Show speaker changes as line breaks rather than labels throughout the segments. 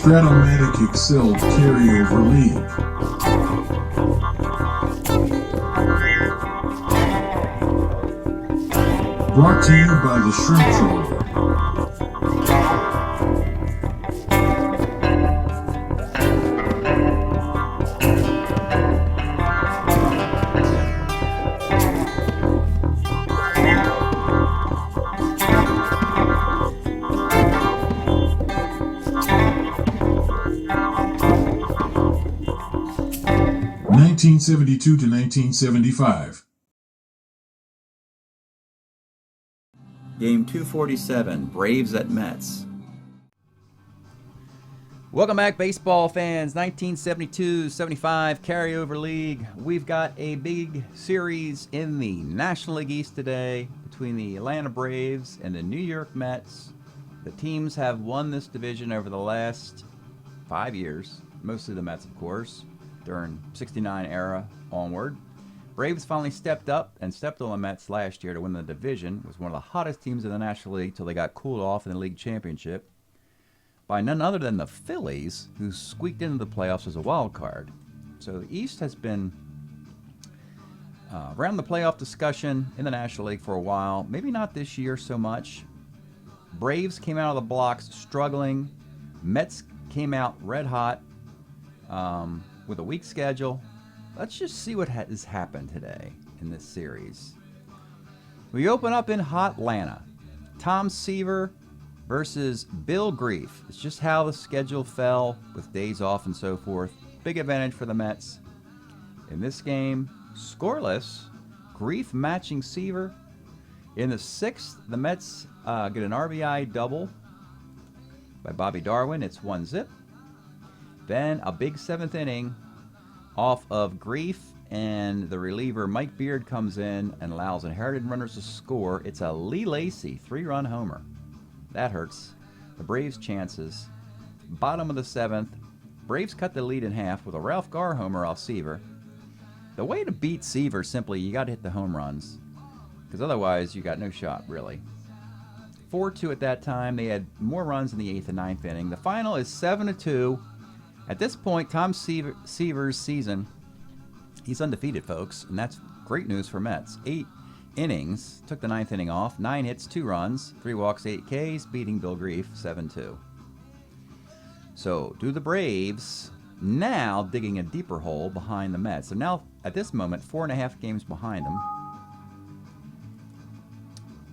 Strat-O-Matic Excel Carryover League. Brought to you by the Shrimp Troller. 1972 to 1975.
Game 247, Braves at Mets. Welcome back, baseball fans. 1972-75 Carryover League. We've got a big series in the National League East today between the Atlanta Braves and the New York Mets. The teams have won this division over the last 5 years, mostly the Mets, of course, during 69 era onward. Braves finally stepped up and stepped on the Mets last year to win the division. It was one of the hottest teams in the National League till they got cooled off in the league championship by none other than the Phillies, who squeaked into the playoffs as a wild card. So the East has been around the playoff discussion in the National League for a while. Maybe not this year so much. Braves came out of the blocks struggling. Mets came out red hot with a weak schedule. Let's just see what has happened today in this series. We open up in hot Atlanta. Tom Seaver versus Bill Grief. It's just how the schedule fell with days off and so forth. Big advantage for the Mets. In this game, scoreless, Grief matching Seaver. In the sixth, the Mets get an RBI double by Bobby Darwin. It's 1-0. Then a big seventh inning off of Grief, and the reliever Mike Beard comes in and allows inherited runners to score. It's a Lee Lacy 3-run homer. That hurts the Braves' chances. Bottom of the seventh, Braves cut the lead in half with a Ralph Garr homer off Seaver. The way to beat Seaver, simply, you got to hit the home runs, because otherwise you got no shot, really. 4-2 at that time. They had more runs in the eighth and ninth inning. The final is 7-2. At this point, Tom Seaver's season, he's undefeated, folks, and that's great news for Mets. 8 innings, took the ninth inning off, 9 hits, 2 runs, 3 walks, 8 Ks, beating Bill Grief 7-2. So, do the Braves now digging a deeper hole behind the Mets? So now, at this moment, 4.5 games behind them.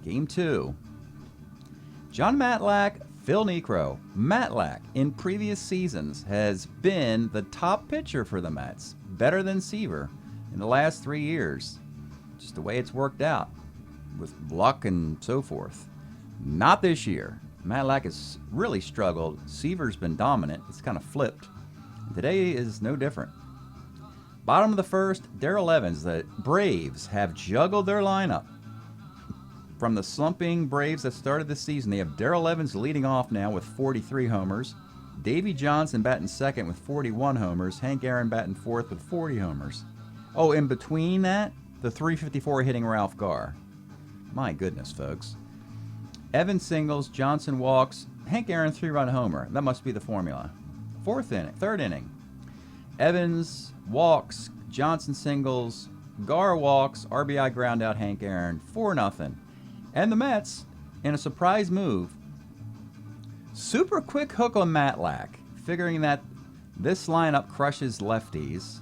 Game 2. John Matlack, Phil Niekro. Matlack, in previous seasons, has been the top pitcher for the Mets, better than Seaver in the last 3 years. Just the way it's worked out with luck and so forth. Not this year. Matlack has really struggled. Seaver's been dominant. It's kind of flipped. Today is no different. Bottom of the first, Darrell Evans. The Braves have juggled their lineup. From the slumping Braves that started the season, they have Darrell Evans leading off now with 43 homers. Davey Johnson batting second with 41 homers. Hank Aaron batting fourth with 40 homers. Oh, in between that, the 354 hitting Ralph Garr. My goodness, folks. Evans singles, Johnson walks, Hank Aaron 3-run homer. That must be the formula. Third inning. Evans walks, Johnson singles, Garr walks, RBI ground out Hank Aaron, 4-0. And the Mets, in a surprise move, super quick hook on Matlack, figuring that this lineup crushes lefties.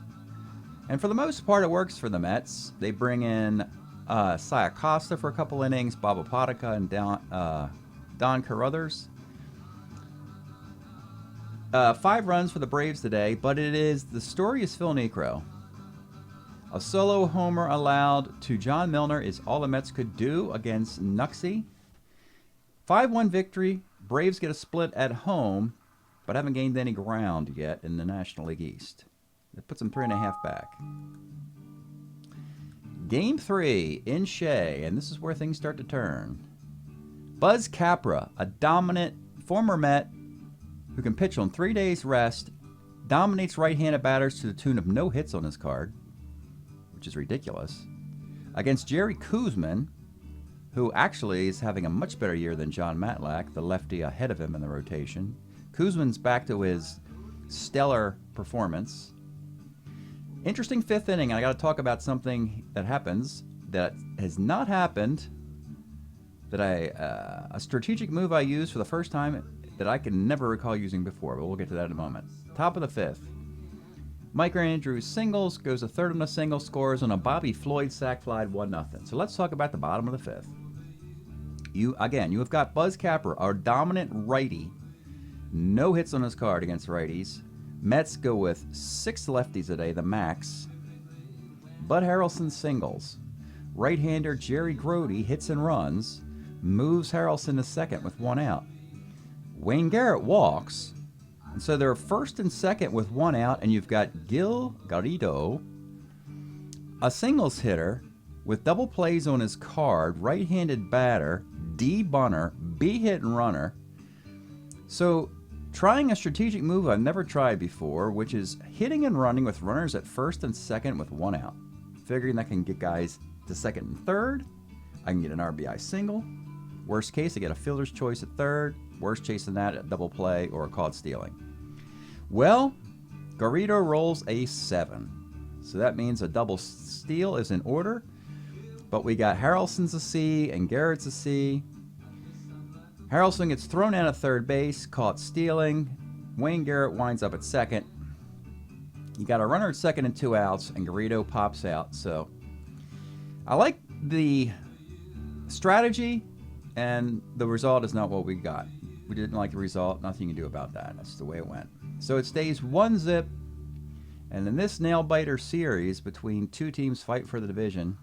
And for the most part, it works for the Mets. They bring in Cy Acosta for a couple innings, Bob Apotica and Don Carruthers. 5 runs for the Braves today, but the story is Phil Niekro. A solo homer allowed to John Milner is all the Mets could do against Nuxie. 5-1 victory. Braves get a split at home, but haven't gained any ground yet in the National League East. That puts them 3.5 back. Game 3 in Shea, and this is where things start to turn. Buzz Capra, a dominant former Met who can pitch on 3 days rest, dominates right-handed batters to the tune of no hits on his card, which is ridiculous, against Jerry Koosman, who actually is having a much better year than John Matlack, the lefty ahead of him in the rotation. Kuzman's back to his stellar performance. Interesting fifth inning. I got to talk about something that happens that has not happened. A strategic move I used for the first time that I can never recall using before, but we'll get to that in a moment. Top of the fifth. Mike Andrews singles, goes a third on a single, scores on a Bobby Floyd sac fly, 1-0. So let's talk about the bottom of the fifth. You have got Buzz Capper, our dominant righty. No hits on his card against righties. Mets go with 6 lefties today, the max. Bud Harrelson singles. Right-hander Jerry Grody hits and runs, moves Harrelson to second with 1 out. Wayne Garrett walks, and so they're first and second with 1 out, and you've got Gil Garrido, a singles hitter with double plays on his card, right-handed batter, D bunter, B hit and runner. So trying a strategic move I've never tried before, which is hitting and running with runners at first and second with 1 out. Figuring that can get guys to second and third. I can get an RBI single. Worst case, I get a fielder's choice at third. Worst case than that, a double play or a caught stealing. Well, Garrido rolls a 7. So that means a double steal is in order. But we got Harrelson's a C and Garrett's a C. Harrelson gets thrown out at third base, caught stealing. Wayne Garrett winds up at second. You got a runner at second and 2 outs, and Garrido pops out. So I like the strategy, and the result is not what we got. We didn't like the result. Nothing you can do about that. That's the way it went. So it stays 1-0. And in this nail-biter series between 2 teams fighting for the division,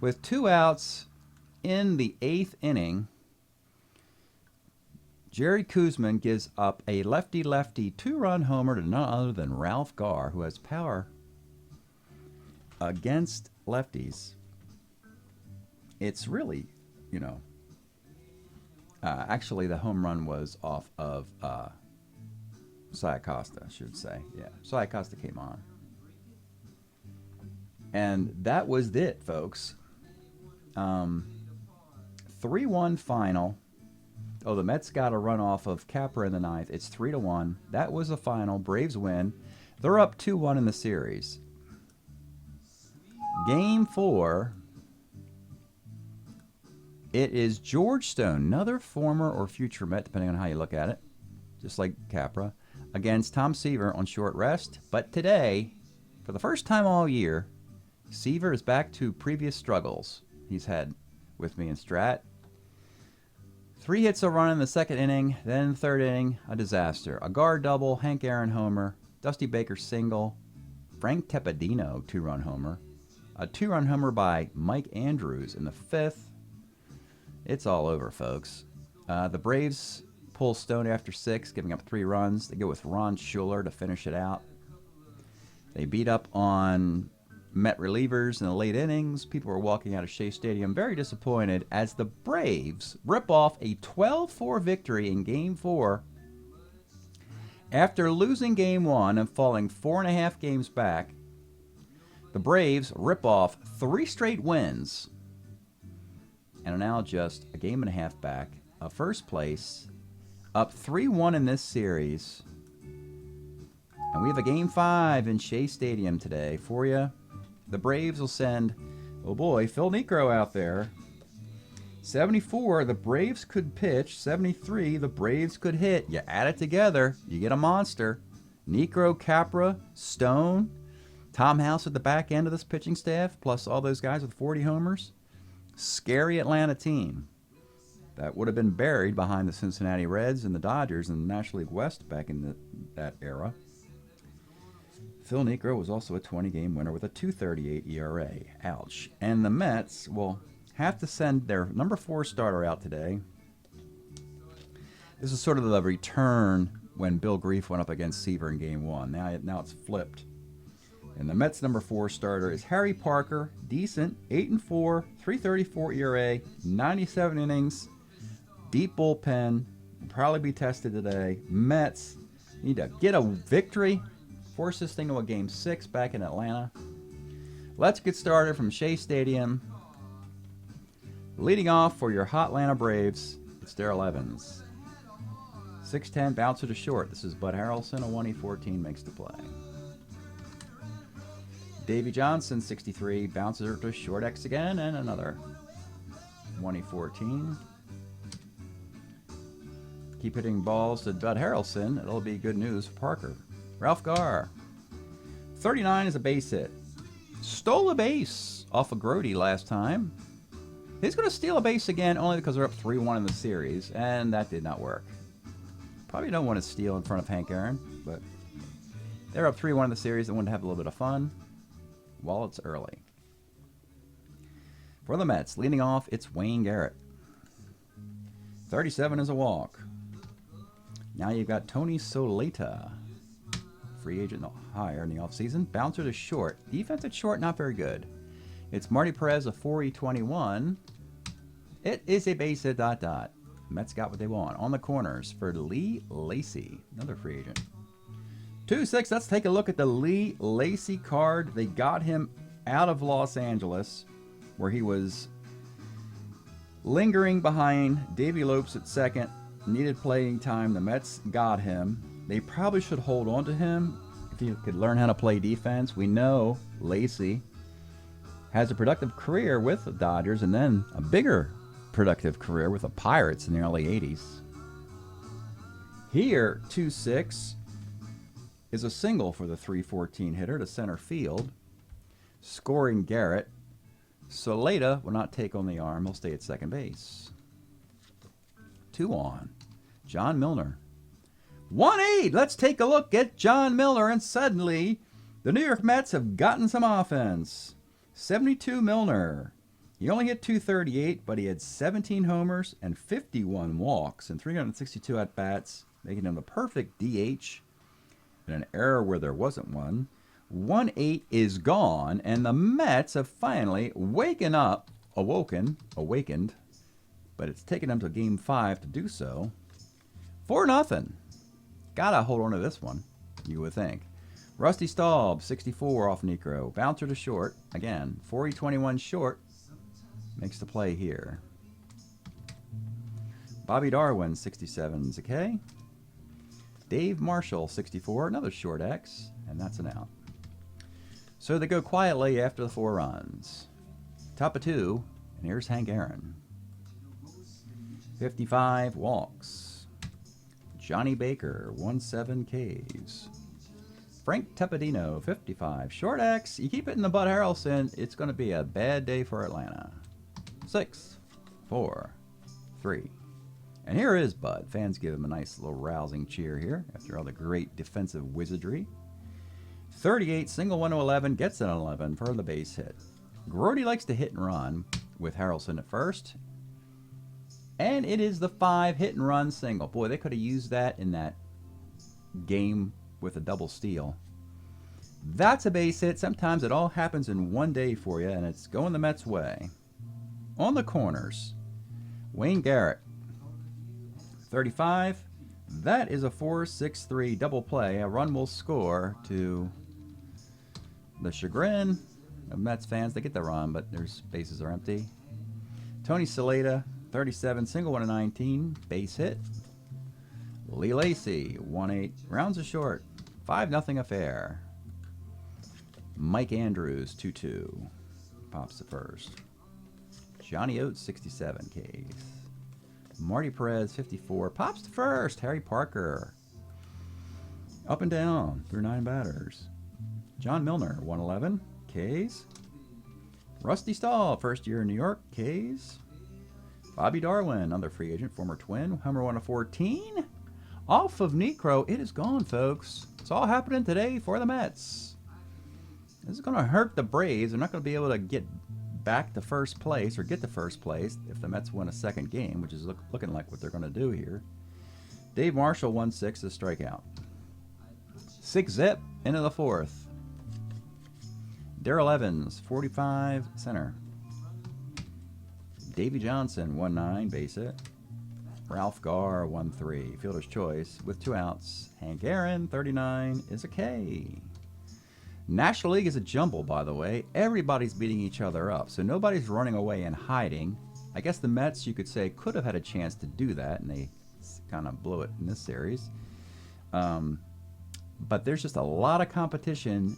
with 2 outs in the 8th inning, Jerry Kuzman gives up a lefty-lefty 2-run homer to none other than Ralph Garr, who has power against lefties. It's really, actually the home run was off of Cy Acosta, I should say. Yeah, Cy Acosta came on. And that was it, folks. 3-1 final. Oh, the Mets got a run off of Capra in the 9th. It's 3-1. That was the final. Braves win. They're up 2-1 in the series. Game 4. It is George Stone, another former or future Met, depending on how you look at it, just like Capra, against Tom Seaver on short rest. But today, for the first time all year, Seaver is back to previous struggles he's had with me in Strat. 3 hits a run in the 2nd inning, then 3rd inning, a disaster. A Gar double, Hank Aaron homer, Dusty Baker single, Frank Tepedino 2-run homer, a 2-run homer by Mike Andrews in the 5th. It's all over, folks. The Braves pull Stone after 6, giving up 3 runs. They go with Ron Schuler to finish it out. They beat up on Met relievers in the late innings. People were walking out of Shea Stadium very disappointed as the Braves rip off a 12-4 victory in Game 4 after losing Game 1 and falling 4.5 games back. The Braves rip off 3 straight wins and are now just a game and a half back of first place, up 3-1 in this series. And we have a Game 5 in Shea Stadium today for you. The Braves will send, oh boy, Phil Niekro out there. 74, the Braves could pitch. 73, the Braves could hit. You add it together, you get a monster. Niekro, Capra, Stone, Tom House at the back end of this pitching staff, plus all those guys with 40 homers. Scary Atlanta team that would have been buried behind the Cincinnati Reds and the Dodgers in the National League West back in that era. Phil Niekro was also a 20-game winner with a 2.38 ERA. Ouch. And the Mets will have to send their number 4 starter out today. This is sort of the return when Bill Grief went up against Seaver in Game 1. Now it's flipped. And the Mets' number 4 starter is Harry Parker. Decent, 8-4, 3.34 ERA, 97 innings, deep bullpen. Will probably be tested today. Mets need to get a victory, force this thing to a Game 6 back in Atlanta. Let's get started from Shea Stadium. Leading off for your Hotlanta Braves, it's Darrell Evans. 6'10", bouncer to short. This is Bud Harrelson, a 1E14, makes the play. Davey Johnson, 63, bouncer to short X again, and another 1E14. Keep hitting balls to Bud Harrelson. It'll be good news for Parker. Ralph Garr, 39 is a base hit. Stole a base off of Grody last time. He's going to steal a base again only because they're up 3-1 in the series, and that did not work. Probably don't want to steal in front of Hank Aaron, but they're up 3-1 in the series. They want to have a little bit of fun while it's early. For the Mets, leading off, it's Wayne Garrett. 37 is a walk. Now you've got Tony Solita, free agent higher in the offseason. Bouncer to short. Defense at short, not very good. It's Marty Perez, a 4E21. It is a base hit, ... Mets got what they want. On the corners for Lee Lacy, another free agent. 2-6, let's take a look at the Lee Lacy card. They got him out of Los Angeles, where he was lingering behind Davey Lopes at second. Needed playing time. The Mets got him. They probably should hold on to him if he could learn how to play defense. We know Lacy has a productive career with the Dodgers and then a bigger productive career with the Pirates in the early 80s. Here, 2-6 is a single for the 314 hitter to center field. Scoring Garrett. Soleta will not take on the arm. He'll stay at second base. 2 on. John Milner. 1-8. Let's take a look at John Milner, and suddenly the New York Mets have gotten some offense. 72 Milner. He only hit .238, but he had 17 homers and 51 walks and 362 at-bats, making him the perfect DH in an era where there wasn't one. 1-8 is gone, and the Mets have finally awakened, but it's taken them to Game 5 to do so. 4-0. Gotta hold on to this one, you would think. Rusty Staub, 64 off Necro. Bouncer to short. Again, 4E21 short. Makes the play here. Bobby Darwin, 67 is a K. Dave Marshall, 64, another short X, and that's an out. So they go quietly after the 4 runs. Top of 2, and here's Hank Aaron. 55 walks. Johnny Baker, 17 Ks. Frank Tepedino, 55. Short X. You keep hitting the Bud Harrelson, it's going to be a bad day for Atlanta. 6, 4, 3. And here is Bud. Fans give him a nice little rousing cheer here after all the great defensive wizardry. 38, single 1 to 11, gets an 11 for the base hit. Grody likes to hit and run with Harrelson at first. And it is the 5 hit and run single. Boy, they could have used that in that game with a double steal. That's a base hit. Sometimes it all happens in one day for you, and it's going the Mets' way. On the corners, Wayne Garrett, 35. That is a 4-6-3 double play. A run will score to the chagrin of Mets fans. They get the run, but their bases are empty. Tony Solita, 37, single 1 to 19, base hit. Lee Lacy, 1-8, rounds a short, 5-0 affair. Mike Andrews, 2-2, pops to first. Johnny Oates, 67 Ks. Marty Perez, 54, pops to first. Harry Parker, up and down through 9 batters. John Milner, 111 Ks. Rusty Stahl, first year in New York, Ks. Bobby Darwin, another free agent, former Twin, homer 1 to 14. Off of Necro, it is gone, folks. It's all happening today for the Mets. This is going to hurt the Braves. They're not going to be able to get back to first place or get to first place if the Mets win a second game, which is looking like what they're going to do here. Dave Marshall, 1-6, a strikeout. 6-zip into the 4th. Darrell Evans, 45, center. Davey Johnson, 1-9, base hit. Ralph Garr, 1-3, fielder's choice with 2 outs. Hank Aaron, 39, is a K. National League is a jumble, by the way. Everybody's beating each other up, so nobody's running away and hiding. I guess the Mets, you could say, could have had a chance to do that, and they kind of blew it in this series. But there's just a lot of competition.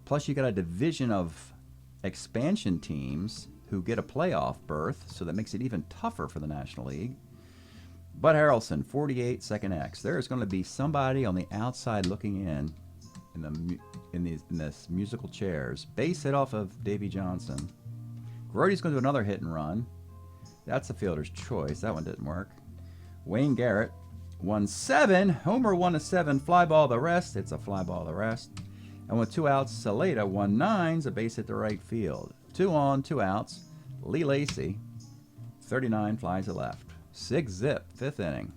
Plus, you got a division of expansion teams who get a playoff berth, so that makes it even tougher for the National League. Bud Harrelson, 48, second X. There's going to be somebody on the outside looking in this musical chairs. Base hit off of Davey Johnson. Grody's going to do another hit and run. That's the fielder's choice. That one didn't work. Wayne Garrett, 1-7. Homer 1-7. Fly ball the rest. It's a fly ball the rest. And with 2 outs, Saleda, 1-9's a base hit to right field. 2 on, 2 outs. Lee Lacy, 39, flies to left. 6-zip, 5th inning.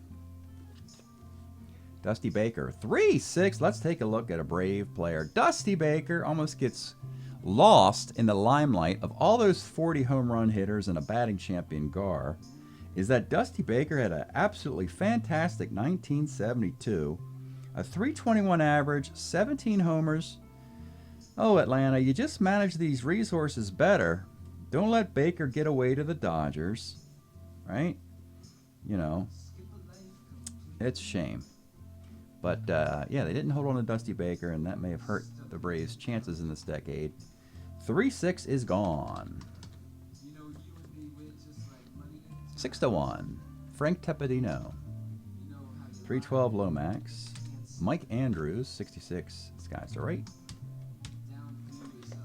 Dusty Baker, 3-6. Let's take a look at a Brave player. Dusty Baker almost gets lost in the limelight of all those 40 home run hitters and a batting champion Gar. Is that Dusty Baker had an absolutely fantastic 1972. A .321 average, 17 homers. Oh, Atlanta, you just manage these resources better. Don't let Baker get away to the Dodgers, right? You know, it's a shame. But, yeah, they didn't hold on to Dusty Baker, and that may have hurt the Braves' chances in this decade. 3-6 is gone. 6-1, Frank Tepedino. 312 Lomax. Mike Andrews, 66, skies to right.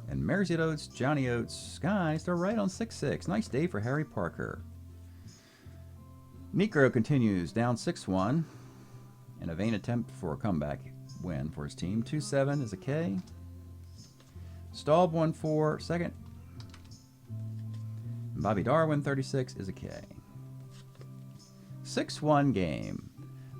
And Marysville Oates, Johnny Oates, skies to right on 6-6. Nice day for Harry Parker. Negro continues down 6-1 in a vain attempt for a comeback win for his team. 2-7 is a K. Staub 1-4, second. Bobby Darwin, 36, is a K. 6-1 game.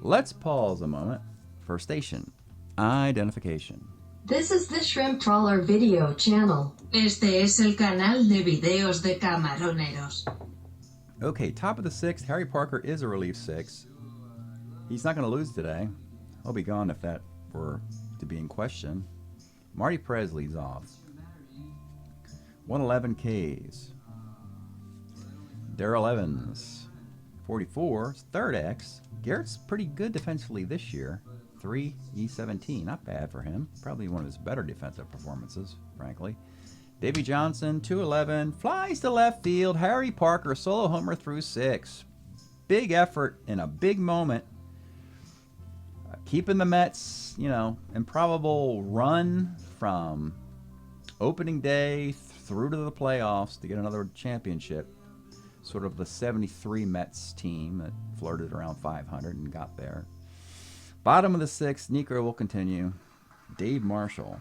Let's pause a moment for station identification.
This is the Shrimp Trawler video channel.
Este es el canal de videos de camaroneros.
Okay, top of the 6th. Harry Parker is a relief 6. He's not going to lose today. He'll be gone if that were to be in question. Marty Perez leads off. 111 Ks. Darrell Evans, 44, third X. Garrett's pretty good defensively this year. 3-E-17, not bad for him. Probably one of his better defensive performances, frankly. Davey Johnson, 211, flies to left field. Harry Parker, solo homer through 6. Big effort in a big moment. Keeping the Mets, you know, improbable run from opening day through to the playoffs to get another championship. Sort of the 73 Mets team that flirted around 500 and got there. Bottom of the 6th, Negro will continue. Dave Marshall,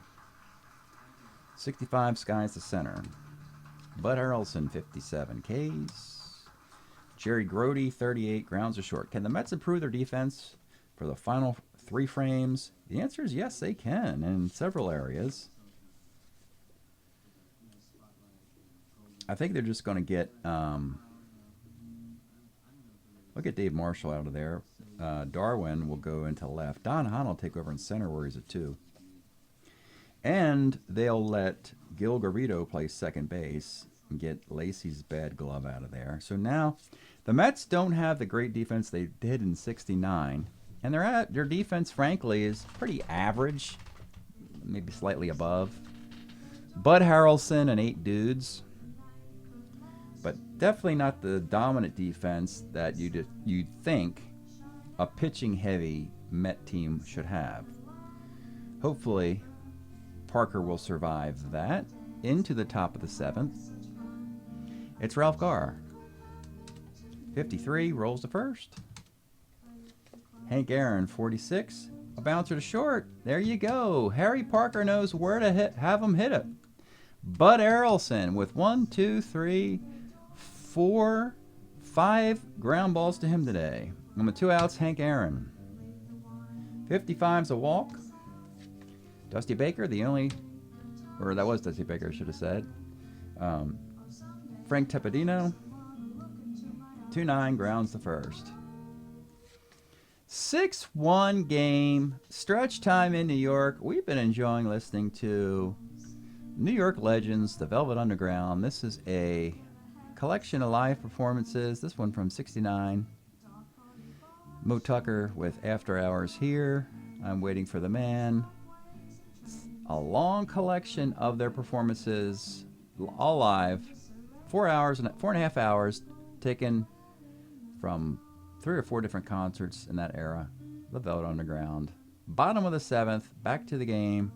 65, skies to center. Bud Harrelson, 57 Ks. Jerry Grody, 38, grounds are short. Can the Mets improve their defense for the final 3 frames? The answer is yes, they can in several areas. I think they're just going to get... look at Dave Marshall out of there. Darwin will go into left. Don Hahn will take over in center where he's at 2. And they'll let Gil Garrido play second base and get Lacy's bad glove out of there. So now the Mets don't have the great defense they did in '69. And their defense, frankly, is pretty average, maybe slightly above. Bud Harrelson and 8 dudes. But definitely not the dominant defense that you'd think a pitching-heavy Met team should have. Hopefully, Parker will survive that into the top of the 7th. It's Ralph Garr. 53, rolls to first. Hank Aaron, 46, a bouncer to short. There you go. Harry Parker knows where to have him hit it. Bud Harrelson with 1, 2, 3, 4, 5 ground balls to him today. And with 2 outs, Hank Aaron. 55's a walk. Dusty Baker, the only, or that was Dusty Baker, I should have said. Frank Tepedino, 2-9, grounds to first. 6-1 game, stretch time in New York. We've been enjoying listening to New York legends, the Velvet Underground. This is a collection of live performances. This one from '69. Mo Tucker with After Hours here. I'm Waiting for the Man. A long collection of their performances, all live. 4.5 hours, taken from 3 or 4 different concerts in that era. The Velvet Underground. Bottom of the 7th, back to the game.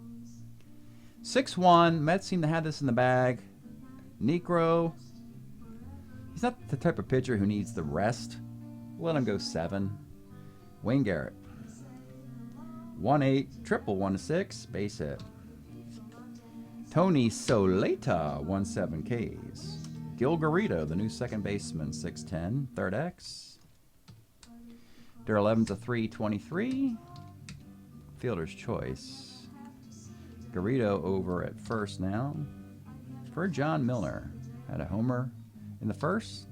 6-1. Mets seem to have this in the bag. Necro, he's not the type of pitcher who needs the rest. Let him go 7. Wayne Garrett. 1-8, triple 1-6, base hit. Tony Soleta, 1-7 Ks. Gil Garrido, the new second baseman, 6-10, third X. Darrell Evans, a 3-23. Fielder's choice. Garrido over at first now. For John Milner, had a homer in the first.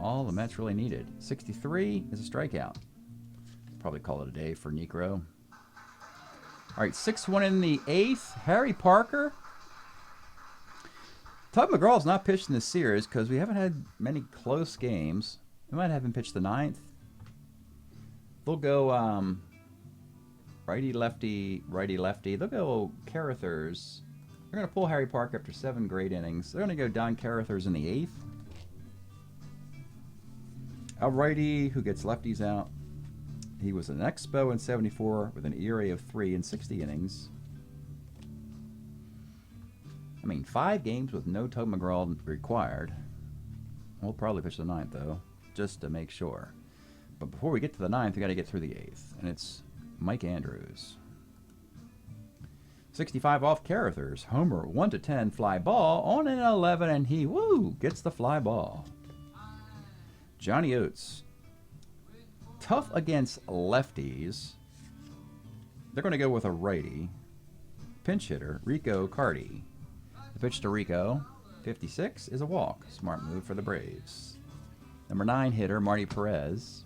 All the Mets really needed. 63 is a strikeout. Probably call it a day for Necro. All right, 6-1 in the 8th. Harry Parker. Tug McGraw's not pitched in this series because we haven't had many close games. We might have him pitch the 9th. They'll go righty-lefty, righty-lefty. They'll go Carruthers. They're going to pull Harry Parker after 7 great innings. They're going to go Don Carruthers in the 8th. A righty who gets lefties out. He was an Expo in 74 with an ERA of 3 in 60 innings. I mean, 5 games with no Tug McGraw required. We'll probably pitch the 9th, though, just to make sure. But before we get to the 9th, we got to get through the 8th. And it's Mike Andrews. 65 off Carruthers. Homer, 1-10, fly ball on an 11, and he, gets the fly ball. Johnny Oates. Tough against lefties. They're going to go with a righty. Pinch hitter, Rico Carty. The pitch to Rico, 56, is a walk. Smart move for the Braves. Number 9 hitter, Marty Perez.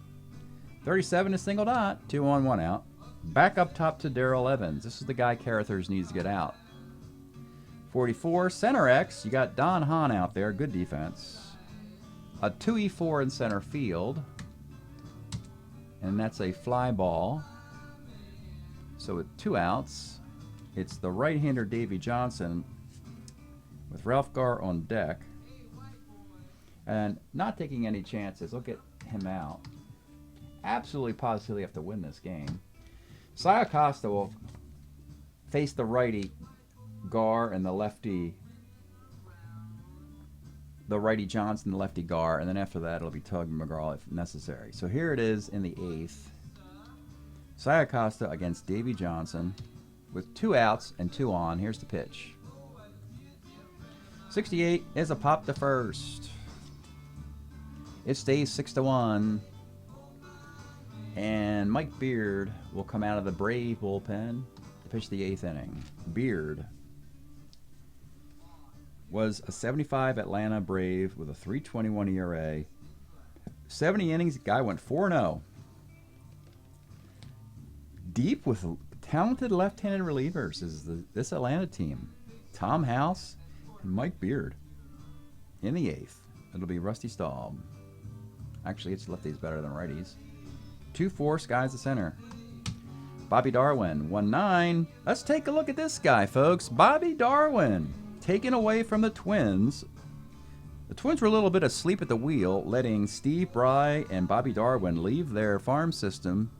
37 is single dot, 2 on, 1 out. Back up top to Darrell Evans. This is the guy Carruthers needs to get out. 44, center X. You got Don Hahn out there. Good defense. A 2-4 in center field. And that's a fly ball. So with 2 outs, it's the right-hander Davey Johnson with Ralph Garr on deck. And not taking any chances. Look at him out. Absolutely positively have to win this game. Cy Acosta will face the righty Garr and the righty Johnson, the lefty Garr, and then after that it'll be Tug McGraw if necessary. So here it is in the 8th. Cy Acosta against Davey Johnson with 2 outs and 2 on. Here's the pitch. 68 is a pop to first. It stays 6-1. And Mike Beard will come out of the Brave bullpen to pitch the 8th inning. Beard was a 75 Atlanta Brave with a 3.21 ERA. 70 innings, guy went 4-0. Deep with talented left-handed relievers is this Atlanta team. Tom House and Mike Beard in the 8th. It'll be Rusty Staub. Actually, it's lefties better than righties. 2-4, Sky's the center. Bobby Darwin, 1-9. Let's take a look at this guy, folks. Bobby Darwin, taken away from the Twins. The Twins were a little bit asleep at the wheel, letting Steve Bry and Bobby Darwin leave their farm system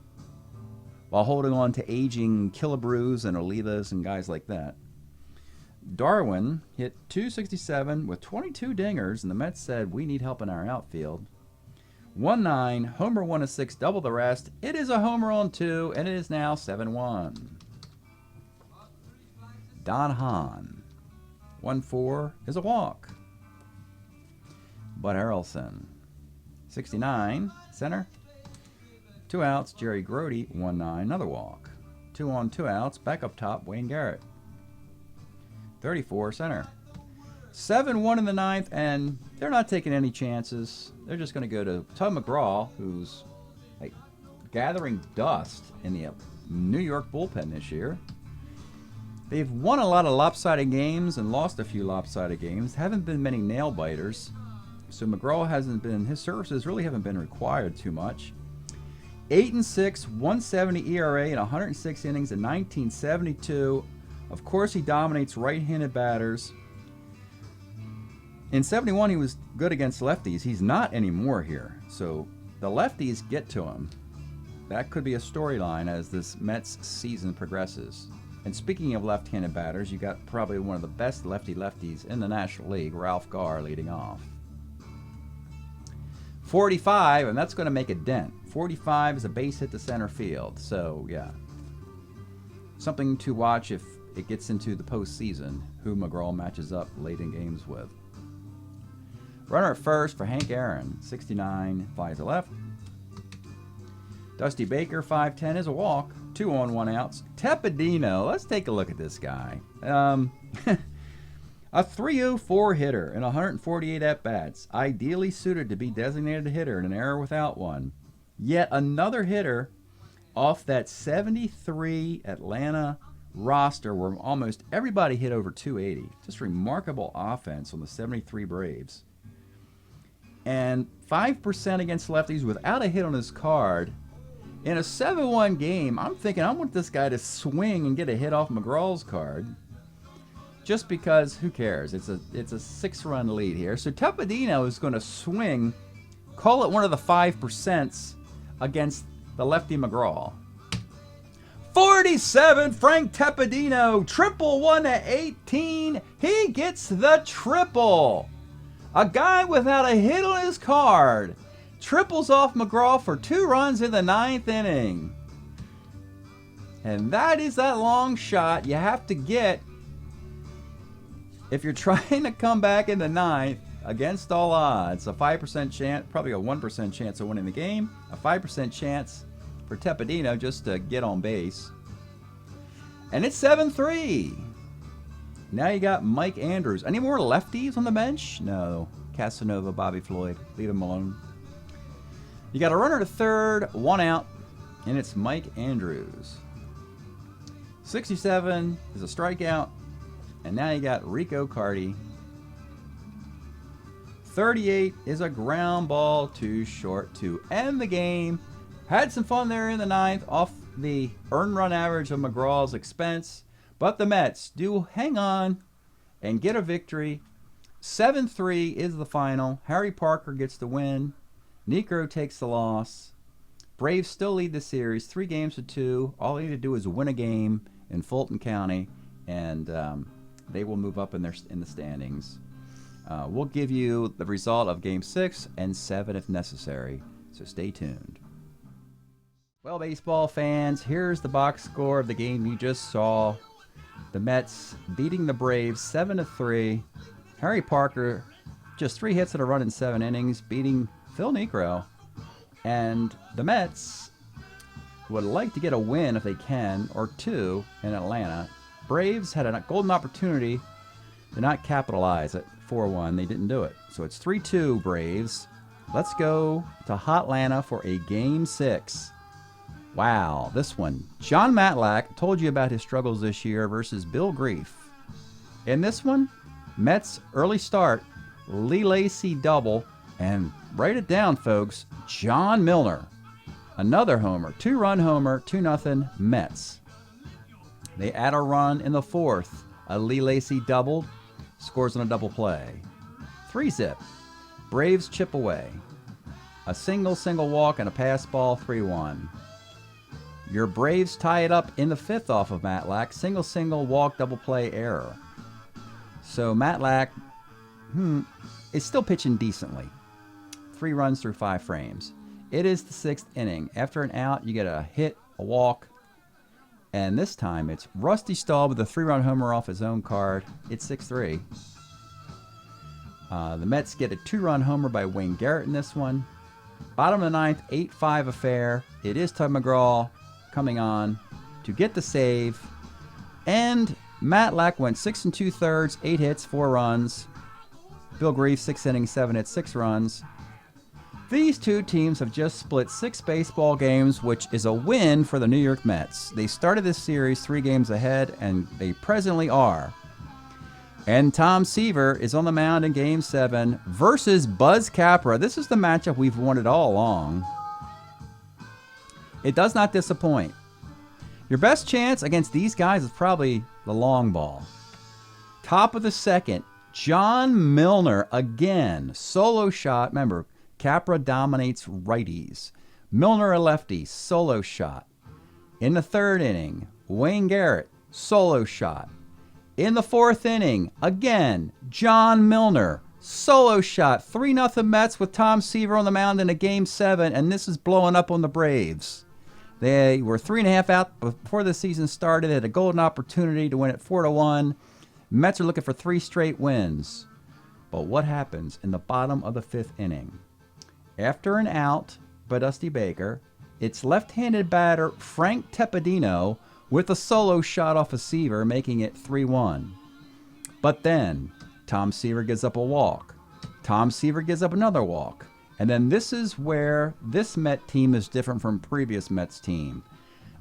while holding on to aging Killebrews and Olivas and guys like that. Darwin hit .267 with 22 dingers, and the Mets said, we need help in our outfield. 1-9, homer 1-6, double the rest. It is a homer on 2, and it is now 7-1. Don Hahn. 1-4 is a walk. Bud Harrelson. 69, center. 2 outs, Jerry Grody. 1-9, another walk. 2 on, 2 outs, back up top, Wayne Garrett. 34, center. 7-1 in the 9th, and they're not taking any chances. They're just going to go to Tug McGraw, who's like gathering dust in the New York bullpen this year. They've won a lot of lopsided games and lost a few lopsided games. Haven't been many nail biters. So McGraw hasn't been, his services really haven't been required too much. 8-6, 170 ERA in 106 innings in 1972. Of course, he dominates right-handed batters. In 71, he was good against lefties. He's not anymore here. So the lefties get to him. That could be a storyline as this Mets season progresses. And speaking of left-handed batters, you got probably one of the best lefties in the National League, Ralph Garr, leading off. 45, and that's going to make a dent. 45 is a base hit to center field. So, yeah. Something to watch if it gets into the postseason, who McGraw matches up late in games with. Runner at first for Hank Aaron, 69, flies to left. Dusty Baker, 5'10", is a walk. 2 on, 1 outs. Tepedino, let's take a look at this guy. A 304 hitter in 148 at-bats. Ideally suited to be designated a hitter in an era without one. Yet another hitter off that 73 Atlanta roster where almost everybody hit over 280. Just remarkable offense on the 73 Braves. And 5% against lefties without a hit on his card. In a 7-1 game, I'm thinking I want this guy to swing and get a hit off McGraw's card. Just because, who cares? It's a 6-run lead here. So Tepedino is going to swing, call it one of the 5% against the lefty McGraw. 47, Frank Tepedino, triple 1-18. He gets the triple. A guy without a hit on his card triples off McGraw for 2 runs in the 9th inning. And that is that long shot you have to get if you're trying to come back in the 9th against all odds. A 5% chance, probably a 1% chance of winning the game. A 5% chance for Tepedino just to get on base. And it's 7-3. Now you got Mike Andrews. Any more lefties on the bench? No. Casanova, Bobby Floyd. Leave him alone. You got a runner to third, 1 out, and it's Mike Andrews. 67 is a strikeout, and now you got Rico Carty. 38 is a ground ball too short to end the game. Had some fun there in the 9th off the earned run average of McGraw's expense, but the Mets do hang on and get a victory. 7-3 is the final. Harry Parker gets the win. Niekro takes the loss. Braves still lead the series 3-2. All they need to do is win a game in Fulton County, and they will move up in the standings. We'll give you the result of Game 6 and 7 if necessary, so stay tuned. Well, baseball fans, here's the box score of the game you just saw. The Mets beating the Braves 7-3. Harry Parker, just 3 hits and a run in 7 innings, beating Phil Niekro. And the Mets would like to get a win if they can, or 2 in Atlanta. Braves had a golden opportunity to not capitalize at 4-1. They didn't do it. So it's 3-2 Braves. Let's go to Hotlanta for a Game 6. Wow, this one. John Matlack told you about his struggles this year versus Bill Grief. In this one, Mets early start, Lee Lacy double, and write it down, folks, John Milner, another homer, 2-run homer, 2-0 Mets. They add a run in the 4th. A Lee Lacy doubled, scores on a double play. 3-zip. Braves chip away. A single walk and a pass ball, 3-1. Your Braves tie it up in the 5th off of Matlack. Single walk, double play, error. So Matlack is still pitching decently. 3 runs through 5 frames. It is the 6th inning. After an out, you get a hit, a walk, and this time it's Rusty Stahl with a 3-run homer off his own card. It's 6-3. The Mets get a 2-run homer by Wayne Garrett in this one. Bottom of the 9th, 8-5 affair. It is Tug McGraw coming on to get the save. And Matlack went 6 2/3, 8 hits, 4 runs. Bill Grief, 6 innings, 7 hits, 6 runs. These two teams have just split 6 baseball games, which is a win for the New York Mets. They started this series 3 games ahead, and they presently are. And Tom Seaver is on the mound in Game 7 versus Buzz Capra. This is the matchup we've wanted all along. It does not disappoint. Your best chance against these guys is probably the long ball. Top of the second, John Milner again. Solo shot. Remember, Capra dominates righties. Milner a lefty. Solo shot. In the third inning, Wayne Garrett. Solo shot. In the fourth inning, again, John Milner. Solo shot. 3-0 Mets with Tom Seaver on the mound in a Game 7, and this is blowing up on the Braves. They were 3.5 out before the season started. They had a golden opportunity to win it 4-1. Mets are looking for 3 straight wins. But what happens in the bottom of the 5th inning? After an out by Dusty Baker, it's left-handed batter Frank Tepedino with a solo shot off of Seaver, making it 3-1. But then Tom Seaver gives up a walk. Tom Seaver gives up another walk. And then this is where this Met team is different from previous Mets team.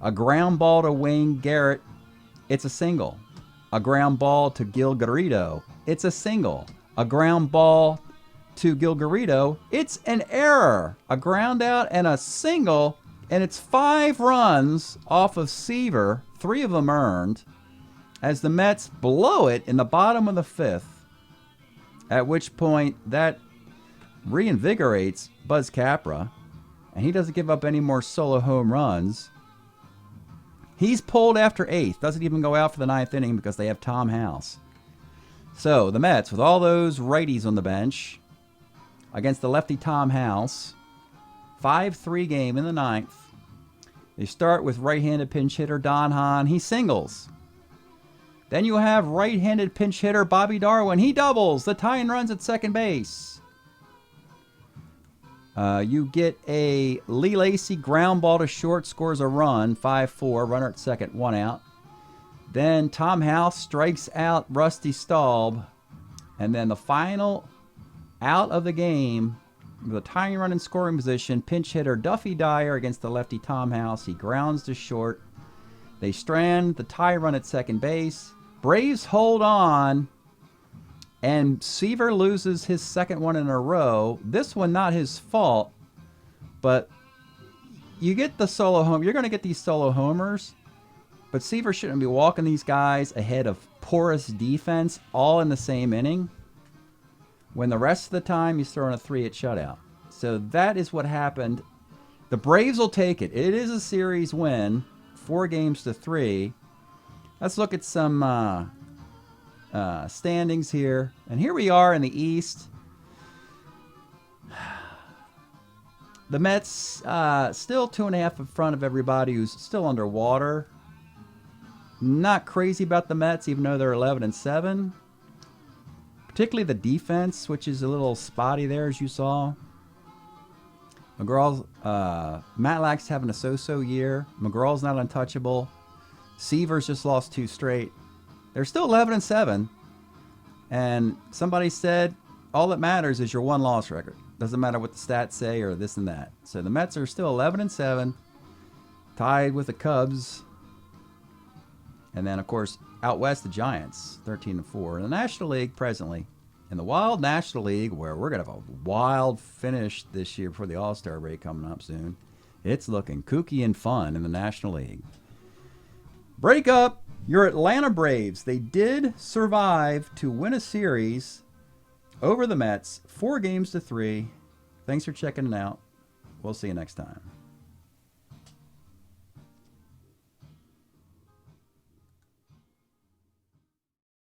A ground ball to Wayne Garrett, it's a single. A ground ball to Gil Garrido, it's a single. A ground ball to Gil Garrido, it's an error. A ground out and a single, and it's 5 runs off of Seaver, 3 of them earned, as the Mets blow it in the bottom of the 5th, at which point that reinvigorates Buzz Capra, and he doesn't give up any more solo home runs. He's pulled after 8th, doesn't even go out for the 9th inning because they have Tom House. So the Mets, with all those righties on the bench, against the lefty Tom House, 5-3 game in the 9th. They start with right-handed pinch hitter Don Hahn. He singles. Then you have right-handed pinch hitter Bobby Darwin. He doubles. The tying runs at second base. You get a Lee Lacy ground ball to short, scores a run, 5-4, runner at second, 1 out. Then Tom House strikes out Rusty Staub. And then the final out of the game, with a tying run in scoring position, pinch hitter Duffy Dyer against the lefty Tom House. He grounds to short. They strand the tie run at second base. Braves hold on. And Seaver loses his second one in a row. This one not his fault, but you get the solo home. You're going to get these solo homers, but Seaver shouldn't be walking these guys ahead of porous defense all in the same inning, when the rest of the time he's throwing a 3-hit shutout. So that is what happened. The Braves will take it. It is a series win, 4-3. Let's look at some standings here. And here we are in the East. The Mets still 2.5 in front of everybody who's still underwater. Not crazy about the Mets, even though they're 11-7. Particularly the defense, which is a little spotty there, as you saw. McGraw's, Matlack's having a so-so year. McGraw's not untouchable. Seaver's just lost 2 straight. They're still 11-7. And somebody said, all that matters is your 1-loss record. Doesn't matter what the stats say or this and that. So the Mets are still 11-7, tied with the Cubs. And then, of course, out west, the Giants, 13-4. In the National League presently, in the Wild National League, where we're going to have a wild finish this year before the All-Star break coming up soon, it's looking kooky and fun in the National League. Break up your Atlanta Braves. They did survive to win a series over the Mets, 4-3. Thanks for checking it out. We'll see you next time.